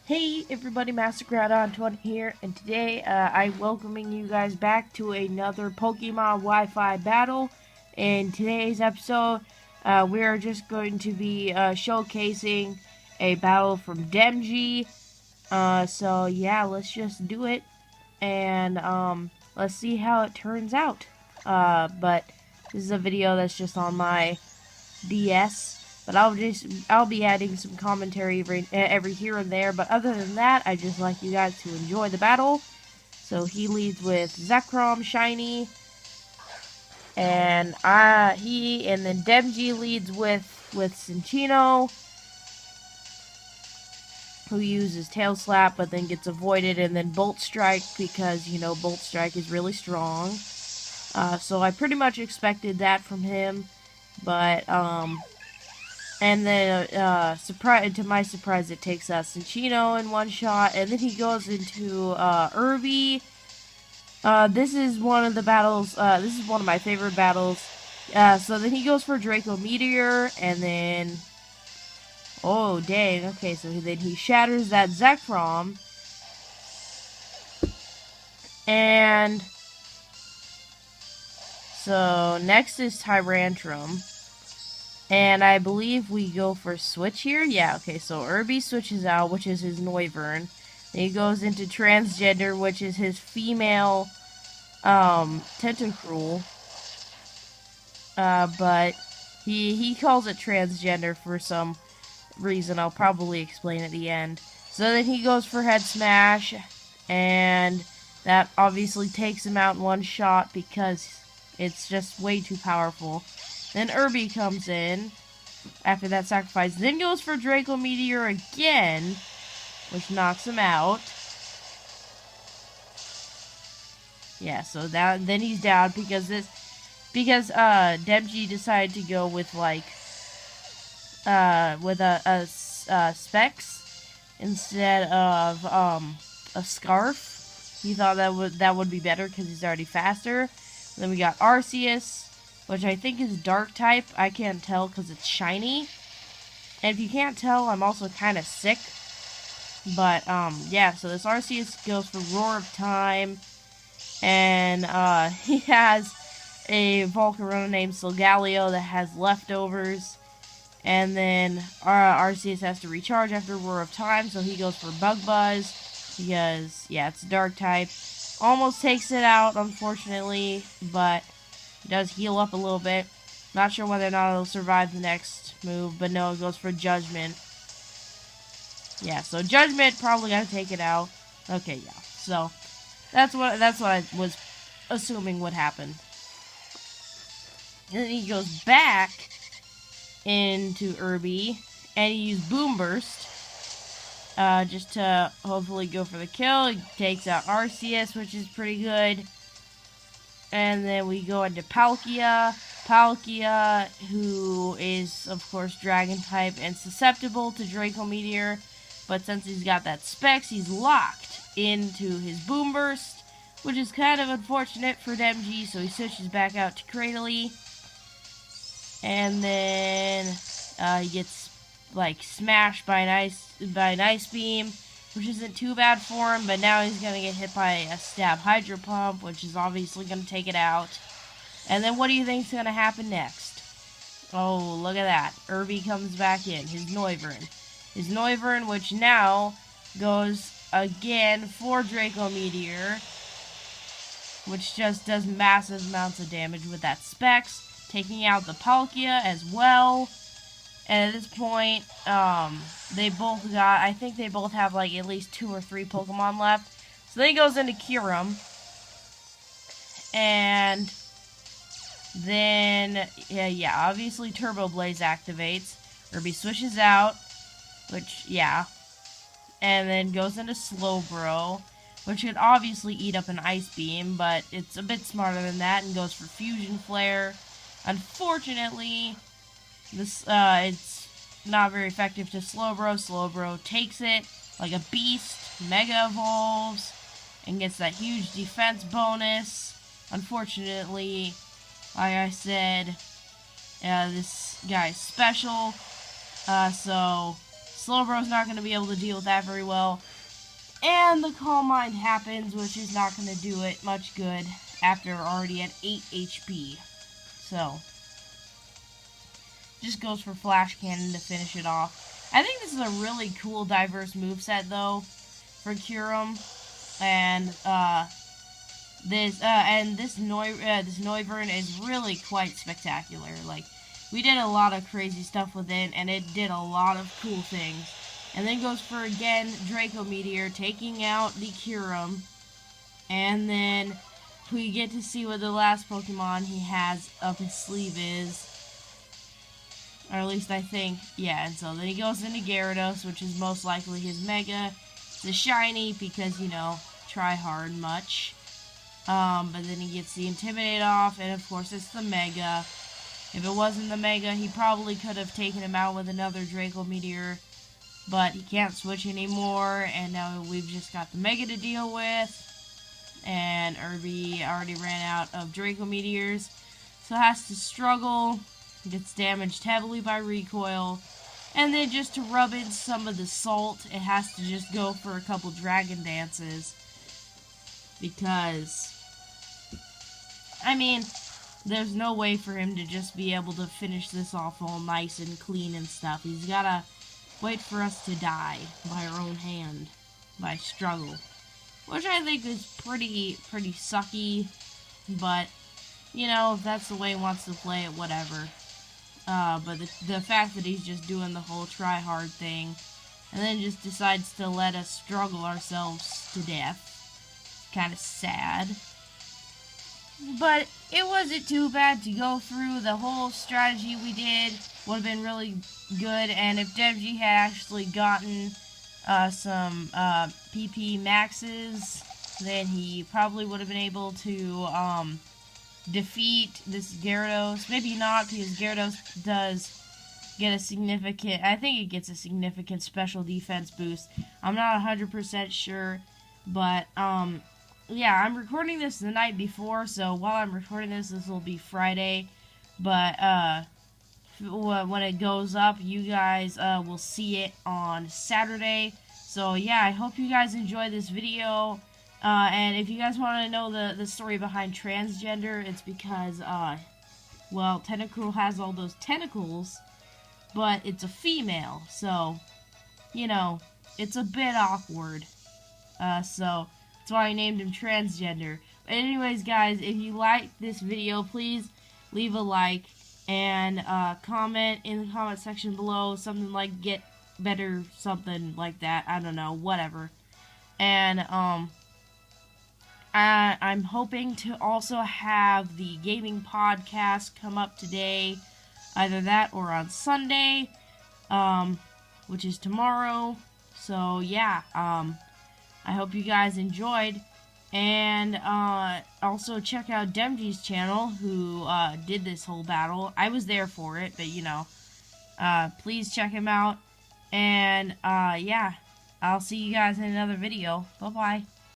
Hey everybody, Mastercrowd20 here, and today I'm welcoming you guys back to another Pokemon Wi-Fi battle. In today's episode, we are just going to be showcasing a battle from Demjee. So yeah, let's just do it, and let's see how it turns out. But this is a video that's just on my DS. But I'll be adding some commentary every here and there. But other than that, I just like you guys to enjoy the battle. So he leads with Zekrom, Shiny, and then Demjee leads with Cinccino, who uses Tail Slap but then gets avoided, and then Bolt Strike because Bolt Strike is really strong. So I pretty much expected that from him, but and then, to my surprise, it takes Cinccino in one shot, and then he goes into, Irby. This is one of the battles, this is one of my favorite battles. So then he goes for Draco Meteor, and then, oh, dang, okay, so then he shatters that Zekrom, and, so, next is Tyrantrum. And I believe we go for switch here. Yeah, okay, so Irby switches out, which is his Noivern. Then he goes into Transgender, which is his female, Tentacruel. But he calls it Transgender for some reason. I'll probably explain at the end. So then he goes for Head Smash, and that obviously takes him out in one shot because it's just way too powerful. Then Irby comes in after that sacrifice. Then goes for Draco Meteor again, which knocks him out. Yeah, so then he's down because Demjee decided to go with Specs instead of a Scarf. He thought that would be better because he's already faster. Then we got Arceus, which I think is dark type. I can't tell because it's shiny. And if you can't tell, I'm also kind of sick. But, yeah, so this Arceus goes for Roar of Time. And, he has a Volcarona named Solgaleo that has leftovers. And then, Arceus has to recharge after Roar of Time, so he goes for Bug Buzz. Because, yeah, it's dark type. Almost takes it out, unfortunately, but it does heal up a little bit. Not sure whether or not it'll survive the next move, but no, it goes for Judgment. Yeah, so Judgment probably gonna take it out. Okay, yeah. So that's what I was assuming would happen. And then he goes back into Irby, and he used Boom Burst. Just to hopefully go for the kill. He takes out Arceus, which is pretty good. And then we go into Palkia. Palkia, who is, of course, Dragon type and susceptible to Draco Meteor. But since he's got that Specs, he's locked into his Boom Burst, which is kind of unfortunate for Demjee, so he switches back out to Cradily. And then he gets smashed by an ice beam, which isn't too bad for him, but now he's gonna get hit by a Stab Hydro Pump, which is obviously gonna take it out. And then what do you think's gonna happen next? Oh, look at that. Irby comes back in, his Noivern. His Noivern, which now goes again for Draco Meteor, which just does massive amounts of damage with that Specs, taking out the Palkia as well. And at this point, I think they both have at least 2 or 3 Pokemon left. So then he goes into Kyurem. And then, yeah, obviously Turbo Blaze activates. Irby switches out, which, yeah. And then goes into Slowbro, which could obviously eat up an Ice Beam, but it's a bit smarter than that and goes for Fusion Flare. Unfortunately, it's not very effective to Slowbro. Slowbro takes it like a beast, Mega Evolves, and gets that huge defense bonus. Unfortunately, like I said, this guy's special, so Slowbro's not going to be able to deal with that very well. And the Calm Mind happens, which is not going to do it much good after already at 8 HP. So, just goes for Flash Cannon to finish it off. I think this is a really cool, diverse moveset, though, for Kyurem. And, this Noivern is really quite spectacular. Like, we did a lot of crazy stuff with it, and it did a lot of cool things. And then goes for, again, Draco Meteor, taking out the Kyurem. And then we get to see what the last Pokemon he has up his sleeve is. Or at least I think, yeah. And so then he goes into Gyarados, which is most likely his Mega. It's a shiny because, you know, Tryhard much. But then he gets the Intimidate off, and of course it's the Mega. If it wasn't the Mega, he probably could have taken him out with another Draco Meteor. But he can't switch anymore, and now we've just got the Mega to deal with. And Irby already ran out of Draco Meteors, so has to struggle. Gets damaged heavily by Recoil. And then just to rub in some of the salt, it has to just go for a couple Dragon Dances. Because, I mean, there's no way for him to just be able to finish this off all nice and clean and stuff. He's gotta wait for us to die by our own hand, by struggle. Which I think is pretty sucky, but, you know, if that's the way he wants to play it, whatever. But the fact that he's just doing the whole try-hard thing, and then just decides to let us struggle ourselves to death, kind of sad. But it wasn't too bad to go through the whole strategy we did. Would have been really good, and if Demjee had actually gotten some PP maxes, then he probably would have been able to defeat this Gyarados. Maybe not, because Gyarados does get a significant, I think it gets a significant special defense boost. I'm not 100% sure, but yeah, I'm recording this the night before, so while I'm recording this will be Friday, but when it goes up, you guys will see it on Saturday. So yeah, I hope you guys enjoy this video. And if you guys want to know the story behind transgender, it's because, well, Tentacruel has all those tentacles, but it's a female, so, you know, it's a bit awkward. So, that's why I named him transgender. But anyways, guys, if you liked this video, please leave a like, and comment in the comment section below, something like get better, something like that, I don't know, whatever. And, I'm hoping to also have the gaming podcast come up today, either that or on Sunday, which is tomorrow. So yeah, I hope you guys enjoyed, and also check out Demjee's channel, who did this whole battle. I was there for it, but you know, please check him out, and yeah, I'll see you guys in another video. Bye bye.